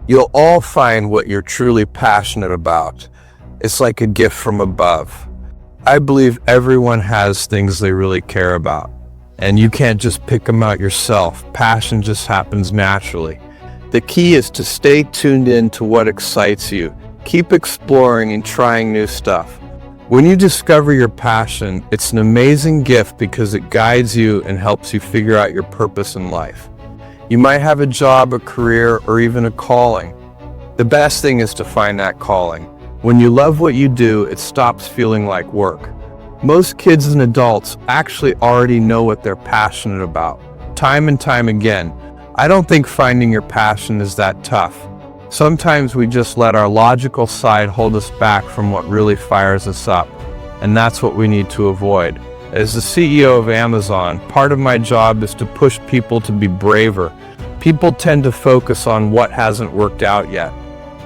You'll all find what you're truly passionate about. It's like a gift from above. I believe everyone has things they really care about, and you can't just pick them out yourself. Passion just happens naturally. The key is to stay tuned in to what excites you. Keep exploring and trying new stuff. When you discover your passion, it's an amazing gift because it guides you and helps you figure out your purpose in life. You might have a job, a career, or even a calling. The best thing is to find that calling. When you love what you do, it stops feeling like work. Most kids and adults actually already know what they're passionate about. Time and time again, I don't think finding your passion is that tough. Sometimes we just let our logical side hold us back from what really fires us up, and that's what we need to avoid. As the CEO of Amazon, part of my job is to push people to be braver. People tend to focus on what hasn't worked out yet.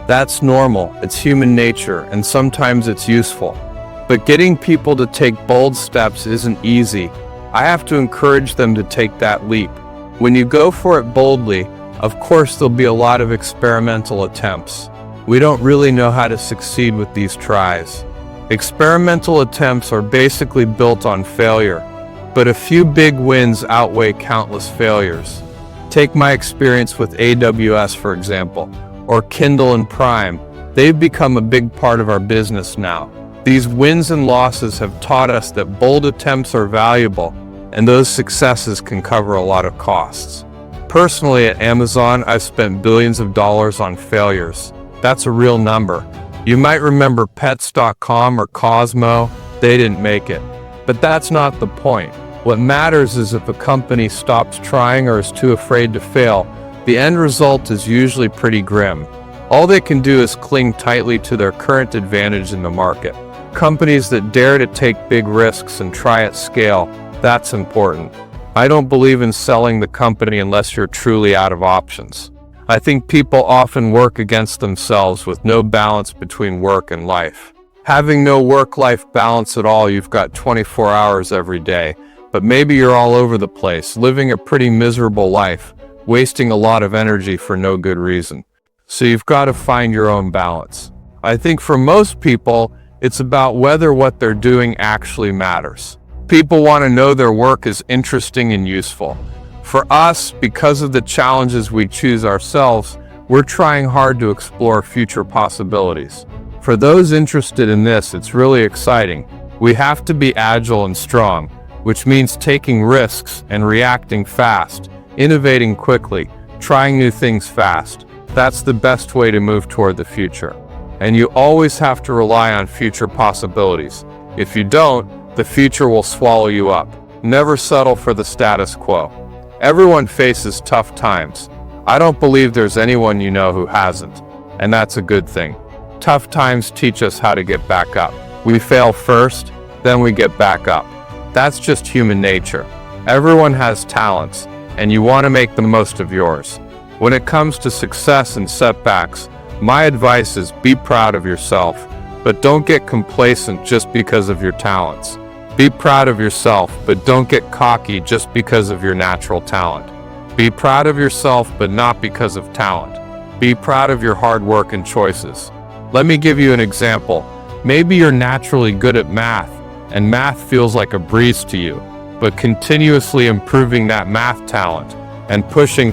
That's normal, it's human nature, and sometimes it's useful. But getting people to take bold steps isn't easy. I have to encourage them to take that leap. When you go for it boldly, of course there'll be a lot of experimental attempts. We don't really know how to succeed with these tries. Experimental attempts are basically built on failure, but a few big wins outweigh countless failures. Take my experience with AWS, for example, or Kindle and Prime. They've become a big part of our business now. These wins and losses have taught us that bold attempts are valuable, and those successes can cover a lot of costs. Personally, at Amazon, I've spent billions of dollars on failures. That's a real number. You might remember Pets.com or Cosmo. They didn't make it. But that's not the point. What matters is if a company stops trying or is too afraid to fail, the end result is usually pretty grim. All they can do is cling tightly to their current advantage in the market. Companies that dare to take big risks and try at scale, that's important. I don't believe in selling the company unless you're truly out of options. I think people often work against themselves with no balance between work and life. Having no work-life balance at all, you've got 24 hours every day, but maybe you're all over the place, living a pretty miserable life, wasting a lot of energy for no good reason. So you've got to find your own balance. I think for most people, it's about whether what they're doing actually matters. People want to know their work is interesting and useful. For us, because of the challenges we choose ourselves, we're trying hard to explore future possibilities. For those interested in this, it's really exciting. We have to be agile and strong, which means taking risks and reacting fast, innovating quickly, trying new things fast. That's the best way to move toward the future. And you always have to rely on future possibilities. If you don't, the future will swallow you up. Never settle for the status quo. Everyone faces tough times. I don't believe there's anyone you know who hasn't, and that's a good thing. Tough times teach us how to get back up. We fail first, then we get back up. That's just human nature. Everyone has talents, and you want to make the most of yours. When it comes to success and setbacks, my advice is be proud of yourself, but don't get complacent just because of your talents. Be proud of yourself, but don't get cocky just because of your natural talent. Be proud of yourself, but not because of talent. Be proud of your hard work and choices. Let me give you an example. Maybe you're naturally good at math, and math feels like a breeze to you, but continuously improving that math talent and pushing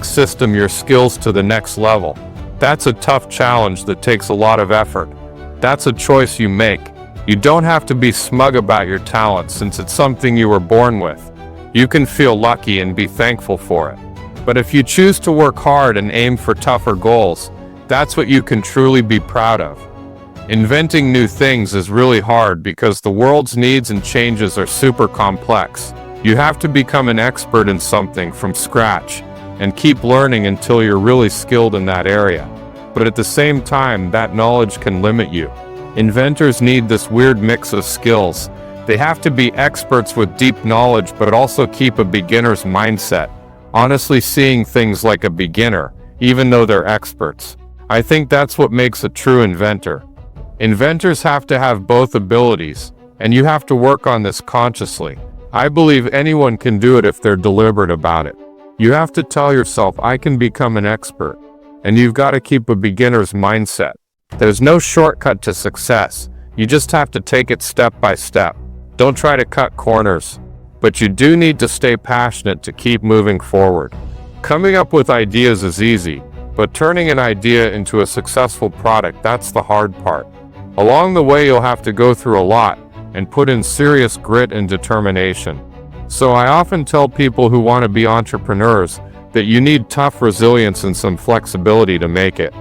your skills to the next level. That's a tough challenge that takes a lot of effort. That's a choice you make. You don't have to be smug about your talent since it's something you were born with. You can feel lucky and be thankful for it. But if you choose to work hard and aim for tougher goals, that's what you can truly be proud of. Inventing new things is really hard because the world's needs and changes are super complex. You have to become an expert in something from scratch and keep learning until you're really skilled in that area. But at the same time, that knowledge can limit you. Inventors need this weird mix of skills. They have to be experts with deep knowledge, but also keep a beginner's mindset, honestly seeing things like a beginner, even though they're experts. I think that's what makes a true inventor. Inventors have to have both abilities, and you have to work on this consciously. I believe anyone can do it if they're deliberate about it. You have to tell yourself, I can become an expert. and you've got to keep a beginner's mindset. There's no shortcut to success. You just have to take it step by step. Don't try to cut corners. But you do need to stay passionate to keep moving forward. Coming up with ideas is easy, but turning an idea into a successful product, that's the hard part. Along the way, you'll have to go through a lot and put in serious grit and determination. So I often tell people who want to be entrepreneurs that you need tough resilience and some flexibility to make it.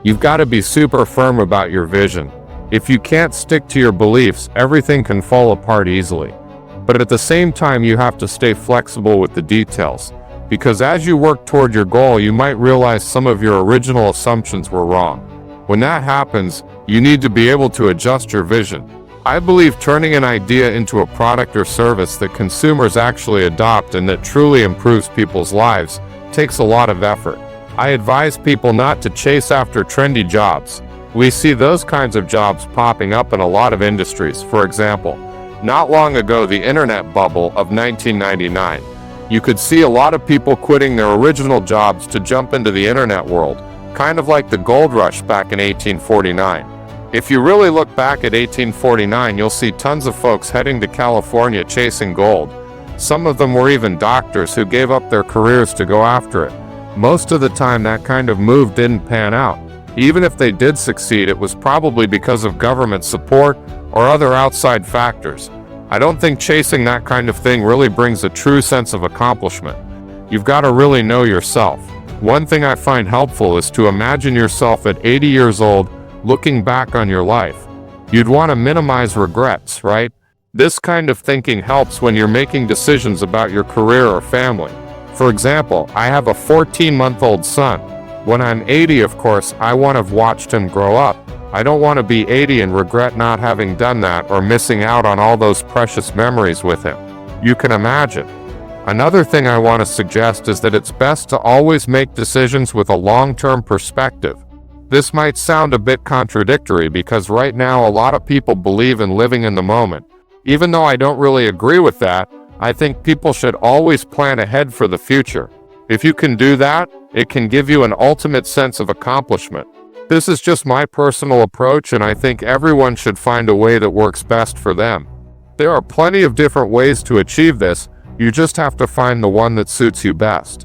You've got to be super firm about your vision. If you can't stick to your beliefs, everything can fall apart easily. But at the same time, you have to stay flexible with the details, because as you work toward your goal, you might realize some of your original assumptions were wrong. When that happens, you need to be able to adjust your vision. I believe turning an idea into a product or service that consumers actually adopt and that truly improves people's lives takes a lot of effort. I advise people not to chase after trendy jobs. We see those kinds of jobs popping up in a lot of industries. For example, not long ago, the internet bubble of 1999. You could see a lot of people quitting their original jobs to jump into the internet world, kind of like the gold rush back in 1849. If you really look back at 1849, you'll see tons of folks heading to California chasing gold. Some of them were even doctors who gave up their careers to go after it. Most of the time, that kind of move didn't pan out. Even if they did succeed, it was probably because of government support or other outside factors. I don't think chasing that kind of thing really brings a true sense of accomplishment. You've got to really know yourself. One thing I find helpful is to imagine yourself at 80 years old, looking back on your life. You'd want to minimize regrets, right? This kind of thinking helps when you're making decisions about your career or family. For example, I have a 14-month-old son. When I'm 80, of course, I want to have watched him grow up. I don't want to be 80 and regret not having done that or missing out on all those precious memories with him. You can imagine. Another thing I want to suggest is that it's best to always make decisions with a long-term perspective. This might sound a bit contradictory because right now a lot of people believe in living in the moment. Even though I don't really agree with that, I think people should always plan ahead for the future. If you can do that, it can give you an ultimate sense of accomplishment. This is just my personal approach, and I think everyone should find a way that works best for them. There are plenty of different ways to achieve this. You just have to find the one that suits you best.